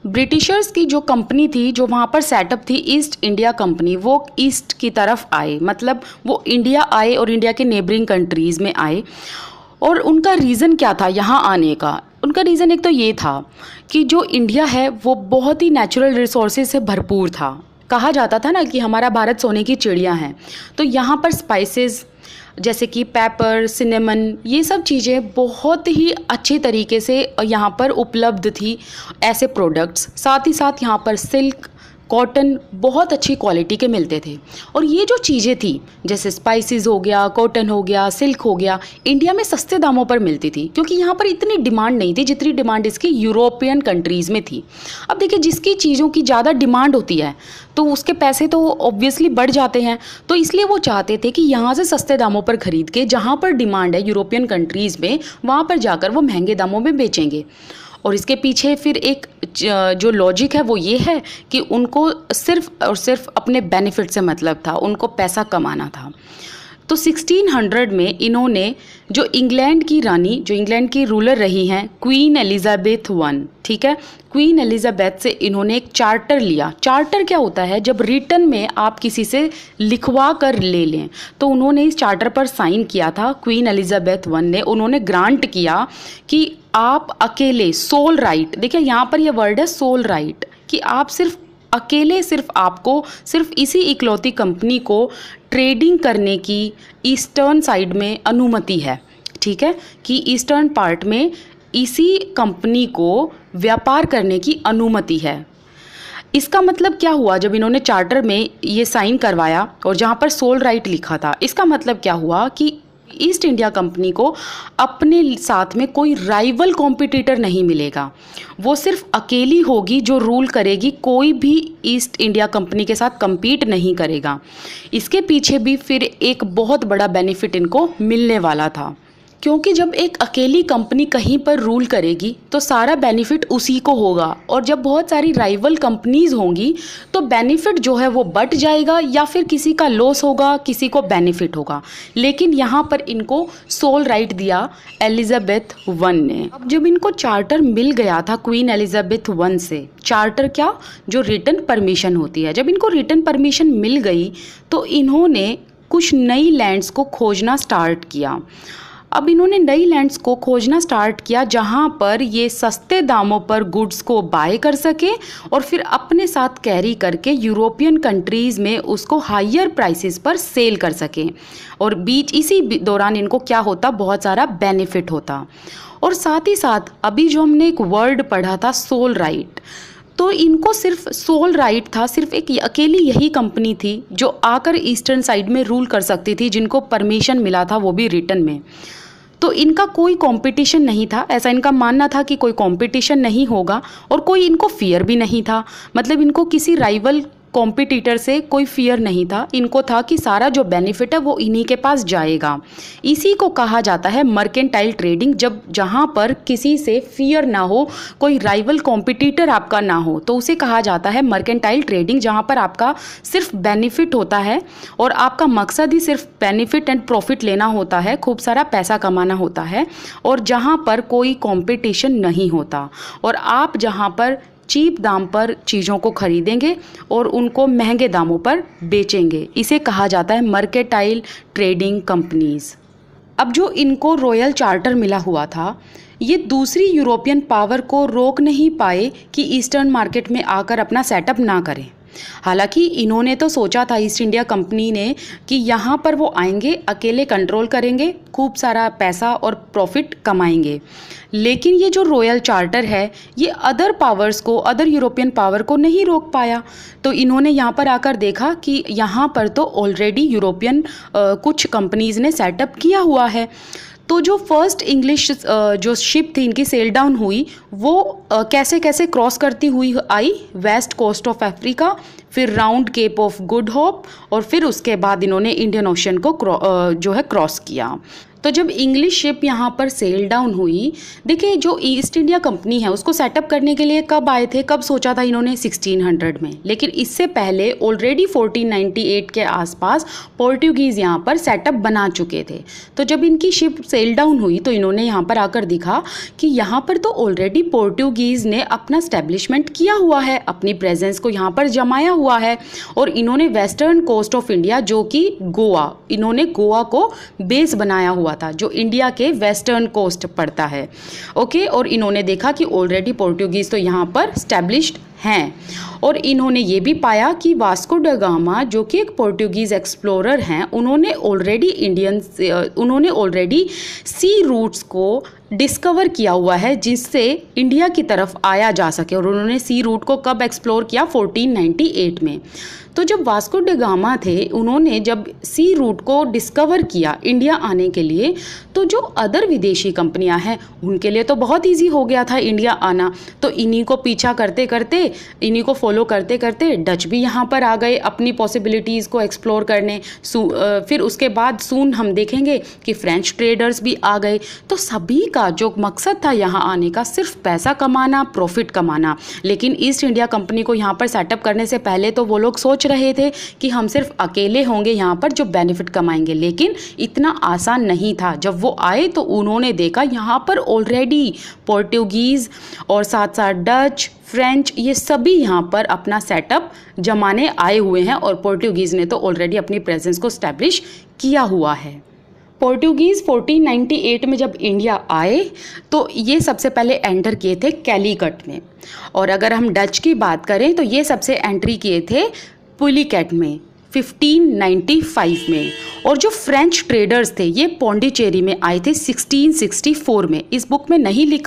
Britishers की जो company थी, जो वहाँ पर सेटअप थी ईस्ट इंडिया कंपनी, वो ईस्ट की तरफ आए, मतलब वो इंडिया आए और इंडिया के नेबरिंग कंट्रीज़ में आए। और उनका रीज़न क्या था यहाँ आने का? उनका रीज़न एक तो ये था कि जो इंडिया है वो बहुत ही नेचुरल रिसोर्सेज से भरपूर था। कहा जाता था ना कि हमारा भारत सोने की चिड़िया है। तो यहाँ पर स्पाइसेस जैसे कि पेपर, सिनेमन, ये सब चीज़ें बहुत ही अच्छी तरीके से यहाँ पर उपलब्ध थी, ऐसे प्रोडक्ट्स। साथ ही साथ यहाँ पर सिल्क, कॉटन बहुत अच्छी क्वालिटी के मिलते थे। और ये जो चीज़ें थी जैसे स्पाइसेस हो गया, कॉटन हो गया, सिल्क हो गया, इंडिया में सस्ते दामों पर मिलती थी, क्योंकि यहाँ पर इतनी डिमांड नहीं थी जितनी डिमांड इसकी यूरोपियन कंट्रीज़ में थी। अब देखिए, जिसकी चीज़ों की ज़्यादा डिमांड होती है तो उसके पैसे तो ऑब्वियसली बढ़ जाते हैं। तो इसलिए वो चाहते थे कि यहाँ से सस्ते दामों पर ख़रीद के, जहाँ पर डिमांड है यूरोपियन कंट्रीज़ में, वहाँ पर जाकर वो महंगे दामों में बेचेंगे। और इसके पीछे फिर एक जो लॉजिक है वो ये है कि उनको सिर्फ और सिर्फ अपने बेनिफिट से मतलब था, उनको पैसा कमाना था। तो 1600 में इन्होंने जो इंग्लैंड की रानी, जो इंग्लैंड की रूलर रही हैं, क्वीन एलिजाबेथ वन, ठीक है, क्वीन एलिजाबेथ से इन्होंने एक चार्टर लिया। चार्टर क्या होता है? जब रिटर्न में आप किसी से लिखवा कर ले लें। तो उन्होंने इस चार्टर पर साइन किया था, क्वीन एलिजाबेथ वन ने। उन्होंने ग्रांट किया कि आप अकेले, सोल राइट, देखिए यहाँ पर यह वर्ड है सोल राइट, कि आप सिर्फ अकेले, सिर्फ आपको, सिर्फ इसी इकलौती कंपनी को ट्रेडिंग करने की ईस्टर्न साइड में अनुमति है, ठीक है, कि ईस्टर्न पार्ट में इसी कंपनी को व्यापार करने की अनुमति है। इसका मतलब क्या हुआ? जब इन्होंने चार्टर में ये साइन करवाया और जहाँ पर सोल राइट लिखा था, इसका मतलब क्या हुआ कि ईस्ट इंडिया कंपनी को अपने साथ में कोई राइवल कॉम्पिटिटर नहीं मिलेगा। वो सिर्फ अकेली होगी जो रूल करेगी, कोई भी ईस्ट इंडिया कंपनी के साथ compete नहीं करेगा। इसके पीछे भी फिर एक बहुत बड़ा बेनिफिट इनको मिलने वाला था, क्योंकि जब एक अकेली कंपनी कहीं पर रूल करेगी तो सारा बेनिफिट उसी को होगा, और जब बहुत सारी राइवल कंपनीज होंगी तो बेनिफिट जो है वो बट जाएगा, या फिर किसी का लॉस होगा, किसी को बेनिफिट होगा। लेकिन यहाँ पर इनको सोल राइट दिया एलिजाबेथ वन ने। अब जब इनको चार्टर मिल गया था क्वीन एलिजाबेथ वन से, चार्टर क्या, जो रिटन परमिशन होती है, जब इनको रिटन परमिशन मिल गई तो इन्होंने कुछ नई लैंड्स को खोजना स्टार्ट किया। अब इन्होंने नई लैंड्स को खोजना स्टार्ट किया जहां पर ये सस्ते दामों पर गुड्स को बाय कर सके और फिर अपने साथ कैरी करके यूरोपियन कंट्रीज़ में उसको हायर प्राइसेस पर सेल कर सके, और इसी दौरान इनको क्या होता, बहुत सारा बेनिफिट होता। और साथ ही साथ अभी जो हमने एक वर्ड पढ़ा था सोल राइट, तो इनको सिर्फ सोल राइट था, सिर्फ एक अकेली यही कंपनी थी जो आकर ईस्टर्न साइड में रूल कर सकती थी, जिनको परमिशन मिला था वो भी रिटर्न में। तो इनका कोई कंपटीशन नहीं था, ऐसा इनका मानना था कि कोई कंपटीशन नहीं होगा, और कोई इनको फियर भी नहीं था, मतलब इनको किसी राइवल कॉम्पिटिटर से कोई फियर नहीं था। इनको था कि सारा जो बेनिफिट है वो इन्हीं के पास जाएगा। इसी को कहा जाता है मर्केंटाइल ट्रेडिंग, जब जहाँ पर किसी से फियर ना हो, कोई राइवल कॉम्पिटिटर आपका ना हो, तो उसे कहा जाता है मर्केंटाइल ट्रेडिंग, जहाँ पर आपका सिर्फ बेनिफिट होता है और आपका मकसद ही सिर्फ बेनिफिट एंड प्रॉफिट लेना होता है, खूब सारा पैसा कमाना होता है, और जहाँ पर कोई कॉम्पिटिशन नहीं होता, और आप जहाँ पर चीप दाम पर चीज़ों को खरीदेंगे और उनको महंगे दामों पर बेचेंगे। इसे कहा जाता है मर्केंटाइल ट्रेडिंग कंपनीज। अब जो इनको रॉयल चार्टर मिला हुआ था, ये दूसरी यूरोपियन पावर को रोक नहीं पाए कि ईस्टर्न मार्केट में आकर अपना सेटअप ना करें। हालांकि इन्होंने तो सोचा था, ईस्ट इंडिया कंपनी ने, कि यहाँ पर वो आएंगे, अकेले कंट्रोल करेंगे, खूब सारा पैसा और प्रॉफिट कमाएंगे। लेकिन ये जो रॉयल चार्टर है ये अदर पावर्स को, अदर यूरोपियन पावर को नहीं रोक पाया। तो इन्होंने यहाँ पर आकर देखा कि यहाँ पर तो ऑलरेडी यूरोपियन कुछ कंपनीज़ ने सेटअप किया हुआ है। तो जो फर्स्ट इंग्लिश जो शिप थी इनकी सेल डाउन हुई, वो कैसे कैसे क्रॉस करती हुई आई वेस्ट कोस्ट ऑफ अफ्रीका, फिर round Cape of Good Hope, और फिर उसके बाद इन्होंने इंडियन ओशन को जो है क्रॉस किया। तो जब इंग्लिश शिप यहाँ पर सेल डाउन हुई, देखिए जो ईस्ट इंडिया कंपनी है उसको सेटअप करने के लिए कब आए थे, कब सोचा था इन्होंने, 1600 में, लेकिन इससे पहले ऑलरेडी 1498 के आसपास पोर्टुगीज़ यहाँ पर सेटअप बना चुके थे। तो जब इनकी शिप सेल डाउन हुई तो इन्होंने यहाँ पर आकर दिखा कि यहाँ पर तो ऑलरेडी पोर्टुगीज़ ने अपना स्टैब्लिशमेंट किया हुआ है, अपनी प्रेजेंस को यहाँ पर जमाया हुआ है, और इन्होंने वेस्टर्न कोस्ट ऑफ इंडिया जो कि गोवा, इन्होंने गोवा को बेस बनाया हुआ था जो इंडिया के वेस्टर्न कोस्ट पड़ता है। ओके, और इन्होंने देखा कि ऑलरेडी पोर्टुगीज़ तो यहाँ पर स्टैब्लिश्ड हैं, और इन्होंने ये भी पाया कि वास्को ड गामा जो कि एक पोर्टुगीज़ एक्सप्लोरर हैं, उन्होंने ऑलरेडी सी रूट्स को डिस्कवर किया हुआ है जिससे इंडिया की तरफ आया जा सके, और उन्होंने सी रूट को कब एक्सप्लोर किया, 1498 में। तो जब वास्को ड गामा थे, उन्होंने जब सी रूट को डिस्कवर किया इंडिया आने के लिए, तो जो अदर विदेशी कंपनियां हैं उनके लिए तो बहुत इजी हो गया था इंडिया आना। तो इन्हीं को पीछा करते करते, इन्हीं को फॉलो करते करते डच भी यहाँ पर आ गए अपनी पॉसिबिलिटीज़ को एक्सप्लोर करने। फिर उसके बाद सून हम देखेंगे कि फ्रेंच ट्रेडर्स भी आ गए। तो सभी का जो मकसद था यहाँ आने का सिर्फ पैसा कमाना, प्रॉफिट कमाना। लेकिन ईस्ट इंडिया कंपनी को यहाँ पर सेटअप करने से पहले तो वो लोग सोच रहे थे कि हम सिर्फ अकेले होंगे यहाँ पर जो बेनिफिट कमाएंगे, लेकिन इतना आसान नहीं था। जब वो आए तो उन्होंने देखा यहाँ पर ऑलरेडी पोर्टुगीज़ और साथ साथ डच, फ्रेंच, ये सभी यहाँ पर अपना सेटअप जमाने आए हुए हैं, और पोर्टुगीज़ ने तो ऑलरेडी अपनी प्रेजेंस को स्टैब्लिश किया हुआ है। पोर्टुगीज़ 1498 में जब इंडिया आए तो ये सबसे पहले एंटर किए थे कैलीकट में, और अगर हम डच की बात करें तो ये सबसे एंट्री किए थे पुलिकैट में 1595 में, और जो फ्रेंच ट्रेडर्स थे ये पौंडीचेरी में आए थे 1664 में। इस बुक में नहीं लिखा